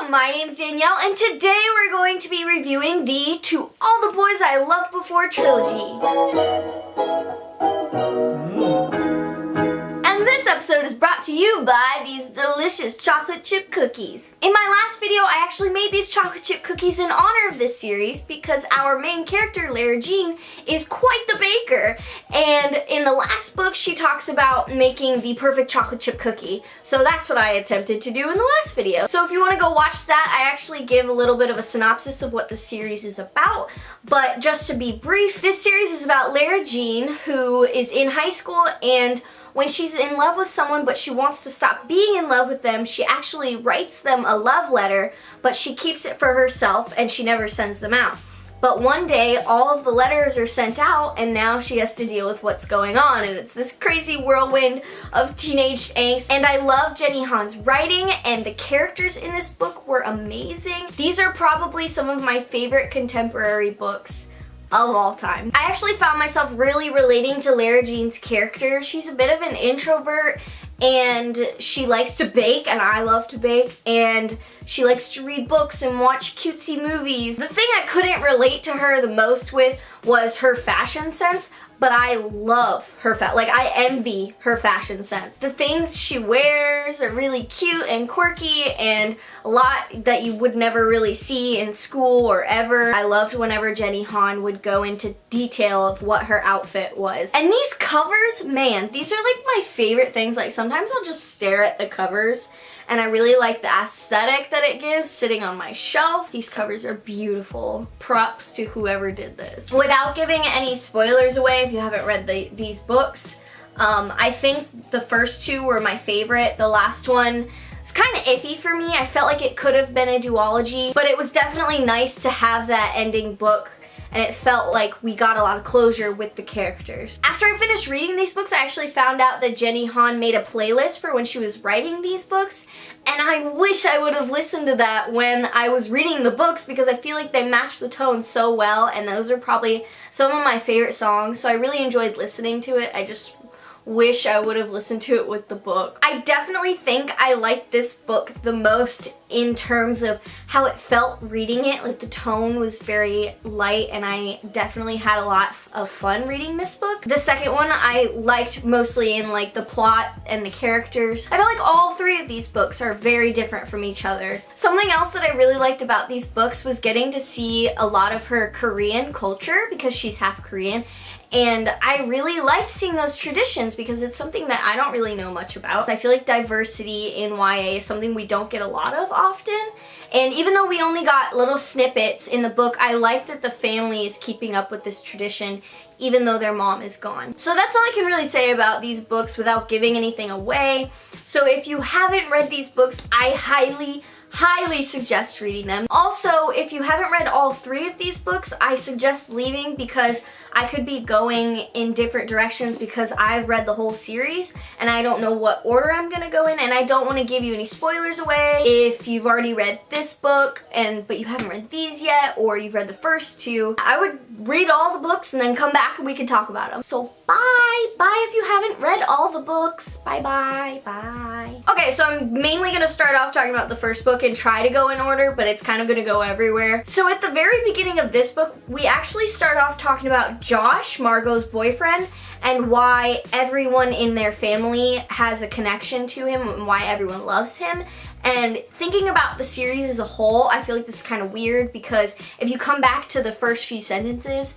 my name's Danielle, and today we're going to be reviewing the To All the Boys I Loved Before trilogy. And this episode is brought to you by these delicious chocolate chip cookies. In my last video, I actually made these chocolate chip cookies in honor of this series because our main character, Lara Jean, is quite the baker. And in the last book, she talks about making the perfect chocolate chip cookie. So that's what I attempted to do in the last video. So if you want to go watch that, I actually give a little bit of a synopsis of what the series is about. But just to be brief, this series is about Lara Jean, who is in high school, and when she's in love with someone but she wants to stop being in love with them, she actually writes them a love letter, but she keeps it for herself and she never sends them out. But one day, all of the letters are sent out, and now she has to deal with what's going on, and it's this crazy whirlwind of teenage angst. And I love Jenny Han's writing, and the characters in this book were amazing. These are probably some of my favorite contemporary books of all time. I actually found myself really relating to Lara Jean's character. She's a bit of an introvert, and she likes to bake, and I love to bake, and she likes to read books and watch cutesy movies. The thing I couldn't relate to her the most with was her fashion sense, but I love her I envy her fashion sense. The things she wears are really cute and quirky and a lot that you would never really see in school or ever. I loved whenever Jenny Han would go into detail of what her outfit was. And these covers, man, these are like my favorite things. Like sometimes I'll just stare at the covers, and I really like the aesthetic that it gives sitting on my shelf. These covers are beautiful. Props to whoever did this. Without giving any spoilers away, if you haven't read these books, I think the first two were my favorite. The last one was kind of iffy for me. I felt like it could have been a duology, but it was definitely nice to have that ending book, and it felt like we got a lot of closure with the characters. After I finished reading these books, I actually found out that Jenny Han made a playlist for when she was writing these books, and I wish I would have listened to that when I was reading the books because I feel like they match the tone so well, and those are probably some of my favorite songs, so I really enjoyed listening to it. I just wish I would have listened to it with the book. I definitely think I liked this book the most in terms of how it felt reading it. Like the tone was very light, and I definitely had a lot of fun reading this book. The second one I liked mostly in like the plot and the characters. I feel like all three of these books are very different from each other. Something else that I really liked about these books was getting to see a lot of her Korean culture because she's half Korean. And I really liked seeing those traditions because it's something that I don't really know much about. I feel like diversity in YA is something we don't get a lot of often. And even though we only got little snippets in the book, I like that the family is keeping up with this tradition even though their mom is gone. So that's all I can really say about these books without giving anything away. So if you haven't read these books, I highly suggest reading them. Also, if you haven't read all three of these books, I suggest leaving because I could be going in different directions because I've read the whole series and I don't know what order I'm gonna go in, and I don't want to give you any spoilers away if you've already read this book but you haven't read these yet, or you've read the first two. I would read all the books and then come back and we can talk about them. So bye if you haven't read all the books. Bye. Okay, so I'm mainly gonna start off talking about the first book and try to go in order, but it's kind of gonna go everywhere. So at the very beginning of this book, we actually start off talking about Josh, Margot's boyfriend, and why everyone in their family has a connection to him and why everyone loves him. And thinking about the series as a whole, I feel like this is kind of weird because if you come back to the first few sentences,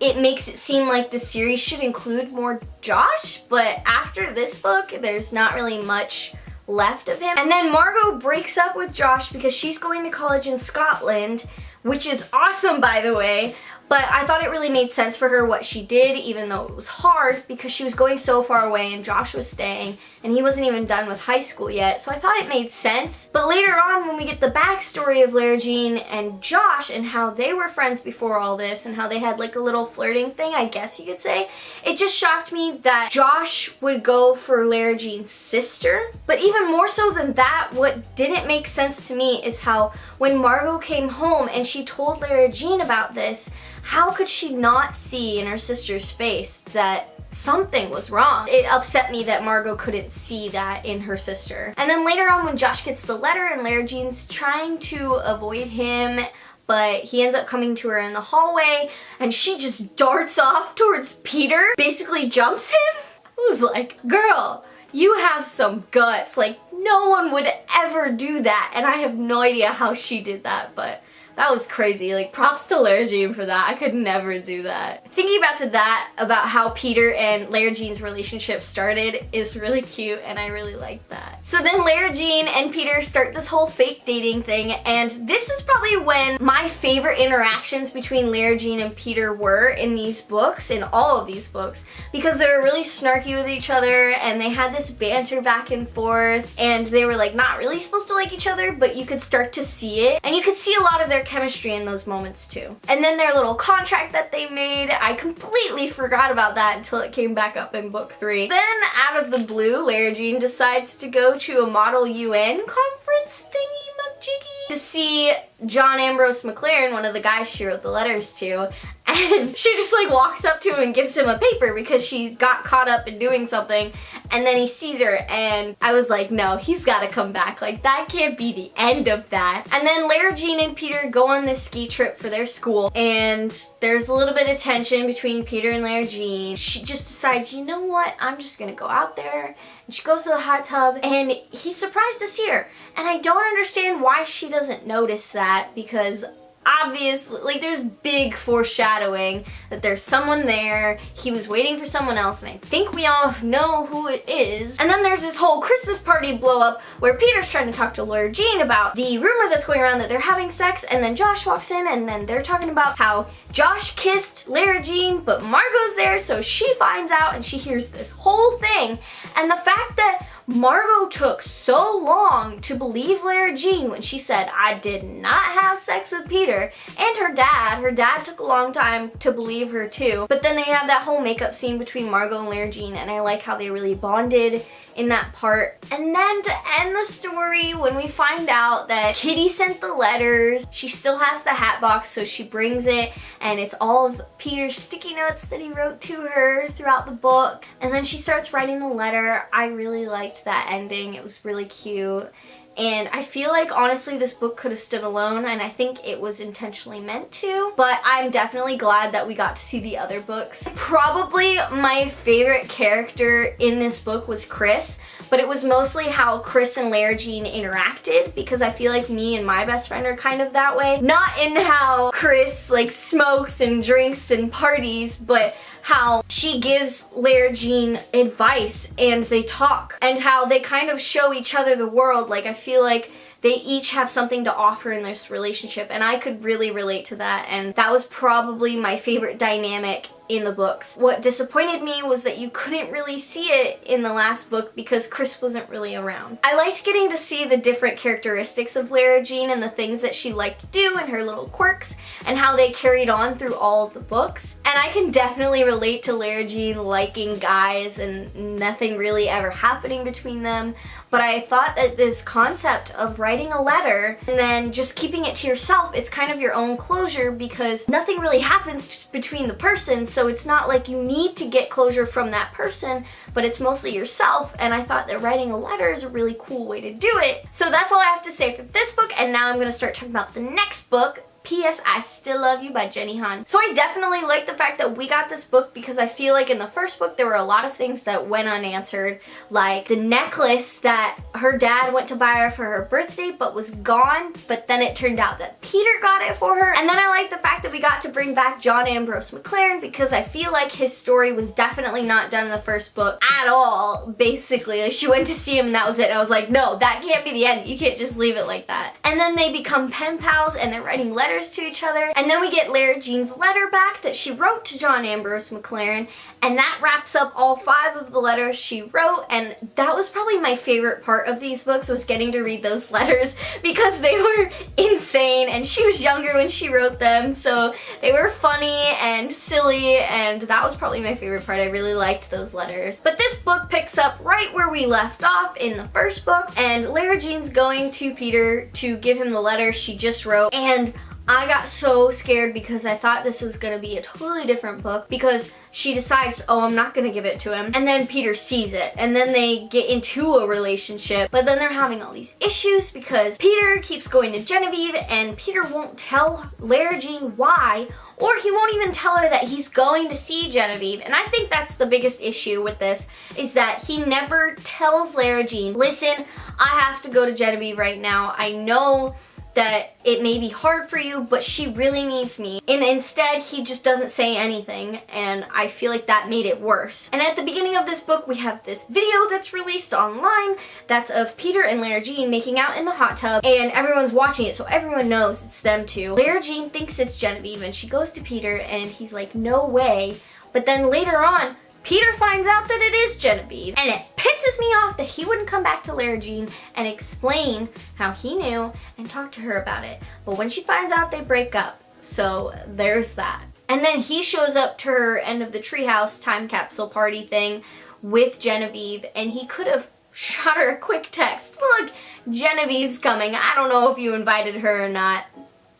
it makes it seem like the series should include more Josh, but after this book, there's not really much left of him. And then Margot breaks up with Josh because she's going to college in Scotland, which is awesome, by the way. But I thought it really made sense for her what she did, even though it was hard because she was going so far away and Josh was staying and he wasn't even done with high school yet. So I thought it made sense. But later on, when we get the backstory of Lara Jean and Josh and how they were friends before all this and how they had like a little flirting thing, I guess you could say, it just shocked me that Josh would go for Lara Jean's sister. But even more so than that, what didn't make sense to me is how when Margot came home and she told Lara Jean about this, how could she not see in her sister's face that something was wrong? It upset me that Margot couldn't see that in her sister. And then later on when Josh gets the letter and Lara Jean's trying to avoid him, but he ends up coming to her in the hallway and she just darts off towards Peter, basically jumps him. I was like, girl, you have some guts. Like, no one would ever do that, and I have no idea how she did that, but that was crazy. Like, props to Lara Jean for that. I could never do that. Thinking back to that, about how Peter and Lara Jean's relationship started, is really cute, and I really like that. So then Lara Jean and Peter start this whole fake dating thing, and this is probably when my favorite interactions between Lara Jean and Peter were in these books, in all of these books, because they were really snarky with each other, and they had this banter back and forth, and they were like not really supposed to like each other, but you could start to see it, and you could see a lot of their chemistry in those moments too. And then their little contract that they made, I completely forgot about that until it came back up in book 3. Then out of the blue, Lara Jean decides to go to a Model UN conference thingy-majiggy to see John Ambrose McLaren, one of the guys she wrote the letters to, and she just like walks up to him and gives him a paper because she got caught up in doing something, and then he sees her, and I was like, no, he's gotta come back. Like, that can't be the end of that. And then Lara Jean and Peter go on this ski trip for their school, and there's a little bit of tension between Peter and Lara Jean. She just decides, you know what, I'm just gonna go out there. And she goes to the hot tub, and he's surprised to see her. And I don't understand why she doesn't notice that, because obviously, like, there's big foreshadowing that there's someone there. He was waiting for someone else, and I think we all know who it is. And then there's this whole Christmas party blow up where Peter's trying to talk to Lara Jean about the rumor that's going around that they're having sex, and then Josh walks in, and then they're talking about how Josh kissed Lara Jean, but Margot's there, so she finds out, and she hears this whole thing. And the fact that Margot took so long to believe Lara Jean when she said, I did not have sex with Peter, and her dad took a long time to believe her too. But then they have that whole makeup scene between Margot and Lara Jean, and I like how they really bonded in that part. And then to end the story, when we find out that Kitty sent the letters, she still has the hat box, so she brings it, and it's all of Peter's sticky notes that he wrote to her throughout the book. And then she starts writing the letter. I really liked that ending. It was really cute. And I feel like, honestly, this book could have stood alone, and I think it was intentionally meant to, but I'm definitely glad that we got to see the other books. Probably my favorite character in this book was Chris, but it was mostly how Chris and Lara Jean interacted, because I feel like me and my best friend are kind of that way. Not in how Chris, like, smokes and drinks and parties, but how she gives Lara Jean advice and they talk, and how they kind of show each other the world. Like, I feel like they each have something to offer in this relationship, and I could really relate to that, and that was probably my favorite dynamic in the books. What disappointed me was that you couldn't really see it in the last book because Chris wasn't really around. I liked getting to see the different characteristics of Lara Jean and the things that she liked to do and her little quirks, and how they carried on through all of the books. And I can definitely relate to Lara Jean liking guys and nothing really ever happening between them, but I thought that this concept of writing a letter and then just keeping it to yourself, it's kind of your own closure because nothing really happens between the persons. So it's not like you need to get closure from that person, but it's mostly yourself, and I thought that writing a letter is a really cool way to do it. So that's all I have to say for this book, and now I'm going to start talking about the next book, P.S. I Still Love You by Jenny Han. So I definitely like the fact that we got this book because I feel like in the first book there were a lot of things that went unanswered, like the necklace that her dad went to buy her for her birthday but was gone, but then it turned out that Peter got it for her. And then I like the fact that we got to bring back John Ambrose McLaren because I feel like his story was definitely not done in the first book at all, basically. Like, she went to see him and that was it. I was like, no, that can't be the end. You can't just leave it like that. And then they become pen pals and they're writing letters to each other, and then we get Lara Jean's letter back that she wrote to John Ambrose McLaren, and that wraps up all 5 of the letters she wrote. And that was probably my favorite part of these books, was getting to read those letters because they were insane, and she was younger when she wrote them, so they were funny and silly, and that was probably my favorite part. I really liked those letters. But this book picks up right where we left off in the first book, and Lara Jean's going to Peter to give him the letter she just wrote, and I got so scared because I thought this was gonna be a totally different book, because she decides, oh, I'm not gonna give it to him. And then Peter sees it, and then they get into a relationship, but then they're having all these issues because Peter keeps going to Genevieve and Peter won't tell Lara Jean why, or he won't even tell her that he's going to see Genevieve. And I think that's the biggest issue with this, is that he never tells Lara Jean, listen, I have to go to Genevieve right now. I know that it may be hard for you, but she really needs me. And instead, he just doesn't say anything, and I feel like that made it worse. And at the beginning of this book, we have this video that's released online that's of Peter and Lara Jean making out in the hot tub, and everyone's watching it, so everyone knows it's them two. Lara Jean thinks it's Genevieve, and she goes to Peter, and he's like, no way. But then later on, Peter finds out that it is Genevieve, and it pisses me off that he wouldn't come back to Lara Jean and explain how he knew and talk to her about it. But when she finds out, they break up. So there's that. And then he shows up to her end of the treehouse time capsule party thing with Genevieve, and he could have shot her a quick text. Look, Genevieve's coming. I don't know if you invited her or not,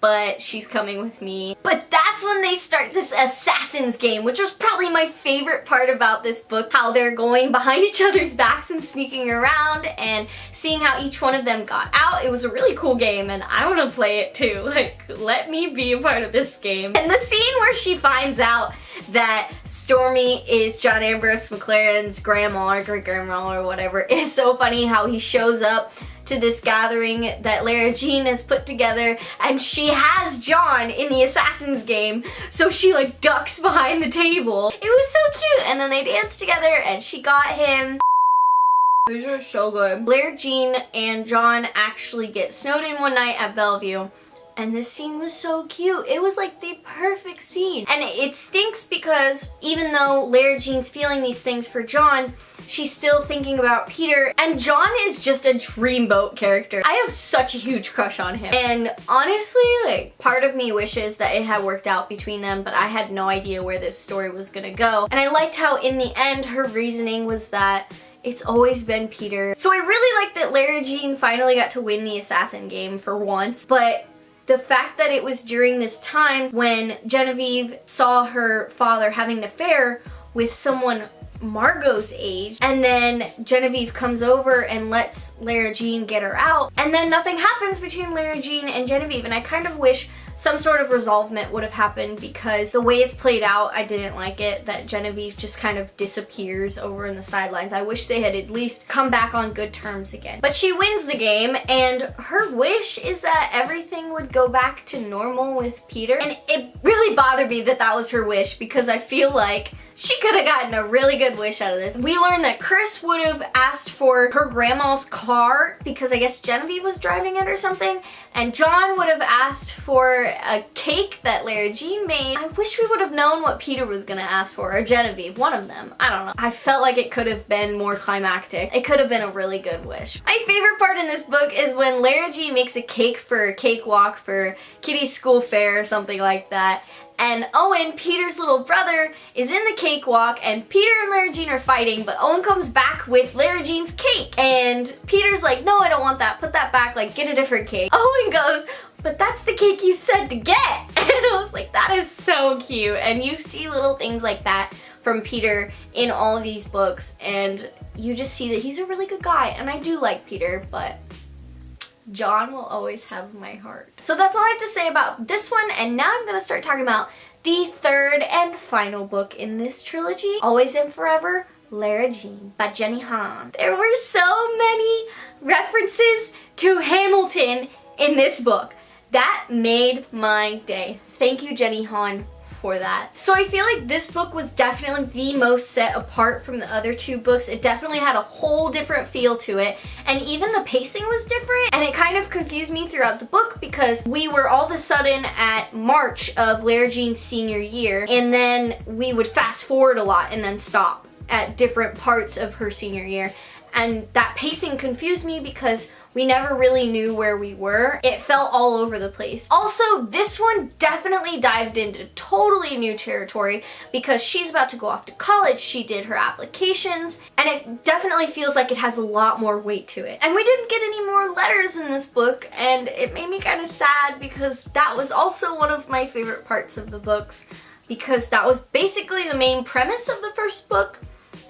but she's coming with me. But that's when they start this Assassin's game, which was probably my favorite part about this book, how they're going behind each other's backs and sneaking around and seeing how each one of them got out. It was a really cool game, and I want to play it too. Like, let me be a part of this game. And the scene where she finds out that Stormy is John Ambrose McLaren's grandma or great-grandma or whatever is so funny, how he shows up to this gathering that Lara Jean has put together, and she has John in the Assassin's game, so she like ducks behind the table. It was so cute, and then they danced together and she got him. These are so good. Lara Jean and John actually get snowed in one night at Bellevue, and this scene was so cute. It was like the perfect scene. And it stinks because even though Lara Jean's feeling these things for John, she's still thinking about Peter. And John is just a dreamboat character. I have such a huge crush on him. And honestly, like, part of me wishes that it had worked out between them, but I had no idea where this story was gonna go. And I liked how in the end her reasoning was that it's always been Peter. So I really like that Lara Jean finally got to win the assassin game for once, but the fact that it was during this time when Genevieve saw her father having an affair with someone Margot's age, and then Genevieve comes over and lets Lara Jean get her out, and then nothing happens between Lara Jean and Genevieve, and I kind of wish some sort of resolvement would have happened, because the way it's played out, I didn't like it, that Genevieve just kind of disappears over in the sidelines. I wish they had at least come back on good terms again. But she wins the game, and her wish is that everything would go back to normal with Peter, and it really bothered me that that was her wish, because I feel like she could have gotten a really good wish out of this. We learned that Chris would have asked for her grandma's car because I guess Genevieve was driving it or something, and John would have asked for a cake that Lara Jean made. I wish we would have known what Peter was gonna ask for, or Genevieve, one of them. I don't know. I felt like it could have been more climactic. It could have been a really good wish. My favorite part in this book is when Lara Jean makes a cake for a cakewalk for Kitty's school fair or something like that, and Owen, Peter's little brother, is in the cakewalk, and Peter and Lara Jean are fighting, but Owen comes back with Lara Jean's cake, and Peter's like, no, I don't want that, put that back, like, get a different cake. Owen goes, but that's the cake you said to get, and I was like, that is so cute. And you see little things like that from Peter in all of these books, and you just see that he's a really good guy, and I do like Peter, but John will always have my heart. So that's all I have to say about this one, and now I'm gonna start talking about the third and final book in this trilogy, Always and Forever, Lara Jean by Jenny Han. There were so many references to Hamilton in this book. That made my day. Thank you, Jenny Han, for that. So I feel like this book was definitely the most set apart from the other two books. It definitely had a whole different feel to it, and even the pacing was different, and it kind of confused me throughout the book because we were all of a sudden at March of Lara Jean's senior year, and then we would fast forward a lot and then stop at different parts of her senior year. And that pacing confused me because we never really knew where we were. It felt all over the place. Also, this one definitely dived into totally new territory because she's about to go off to college. She did her applications, and it definitely feels like it has a lot more weight to it. And we didn't get any more letters in this book, and it made me kind of sad because that was also one of my favorite parts of the books, because that was basically the main premise of the first book,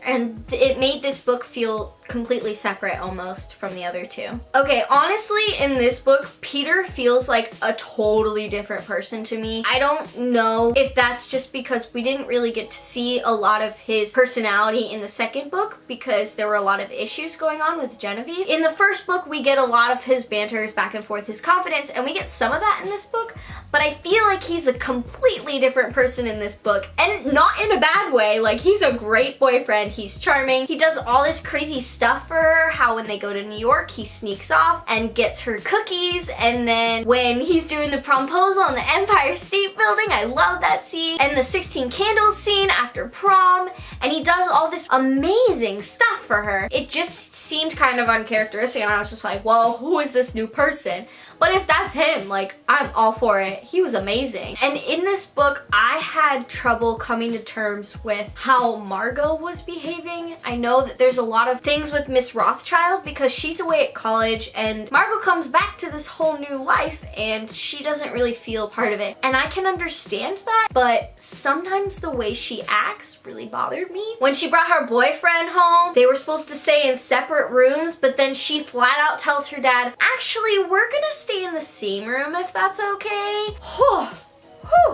and it made this book feel completely separate almost from the other two. Okay, honestly, in this book, Peter feels like a totally different person to me. I don't know if that's just because we didn't really get to see a lot of his personality in the second book because there were a lot of issues going on with Genevieve. In the first book, we get a lot of his banters back and forth, his confidence, and we get some of that in this book, but I feel like he's a completely different person in this book, and not in a bad way. Like, he's a great boyfriend, he's charming, he does all this crazy stuff for her, how when they go to New York, he sneaks off and gets her cookies, and then when he's doing the promposal in the Empire State Building, I love that scene, and the 16 candles scene after prom, and he does all this amazing stuff for her. It just seemed kind of uncharacteristic, and I was just like, well, who is this new person? But if that's him, like, I'm all for it. He was amazing. And in this book, I had trouble coming to terms with how Margot was behaving. I know that there's a lot of things with Miss Rothschild because she's away at college, and Margot comes back to this whole new life and she doesn't really feel part of it. And I can understand that, but sometimes the way she acts really bothered me. When she brought her boyfriend home, they were supposed to stay in separate rooms, but then she flat out tells her dad, actually, we're gonna stay in the same room if that's okay.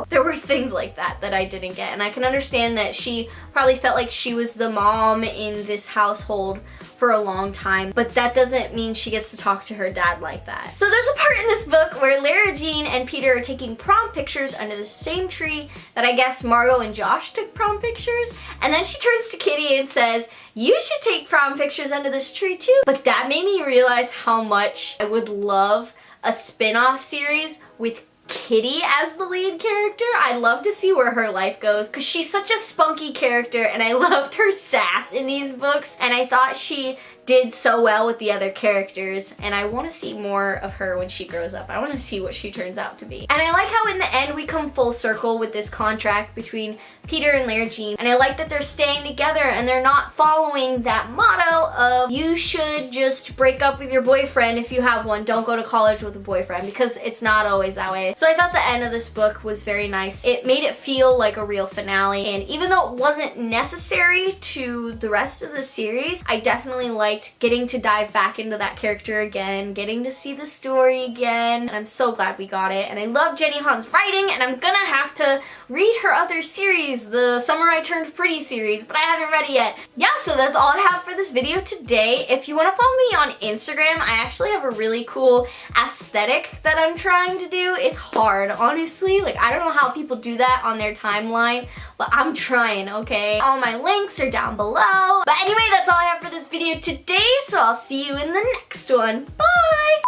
There was things like that that I didn't get, and I can understand that she probably felt like she was the mom in this household for a long time, but that doesn't mean she gets to talk to her dad like that. So there's a part in this book where Lara Jean and Peter are taking prom pictures under the same tree that I guess Margot and Josh took prom pictures, and then she turns to Kitty and says, you should take prom pictures under this tree too. But that made me realize how much I would love a spin-off series with Kitty as the lead character. I'd love to see where her life goes because she's such a spunky character, and I loved her sass in these books, and I thought she did so well with the other characters, and I want to see more of her when she grows up. I want to see what she turns out to be. And I like how in the end we come full circle with this contract between Peter and Lara Jean, and I like that they're staying together and they're not following that motto of you should just break up with your boyfriend if you have one, don't go to college with a boyfriend, because it's not always that way. So I thought the end of this book was very nice. It made it feel like a real finale, and even though it wasn't necessary to the rest of the series, I definitely liked getting to dive back into that character again, getting to see the story again, and I'm so glad we got it. And I love Jenny Han's writing, and I'm gonna have to read her other series, the Summer I Turned Pretty series, but I haven't read it yet. Yeah, so that's all I have for this video today. If you want to follow me on Instagram, I actually have a really cool aesthetic that I'm trying to do. It's hard, honestly. Like, I don't know how people do that on their timeline, but I'm trying, okay? All my links are down below. But anyway, that's all I have for this video today, so I'll see you in the next one. Bye!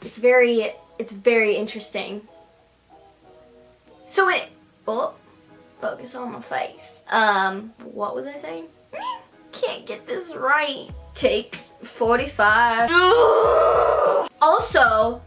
It's very interesting. So focus on my face. What was I saying? Can't get this right. Take 45. Also,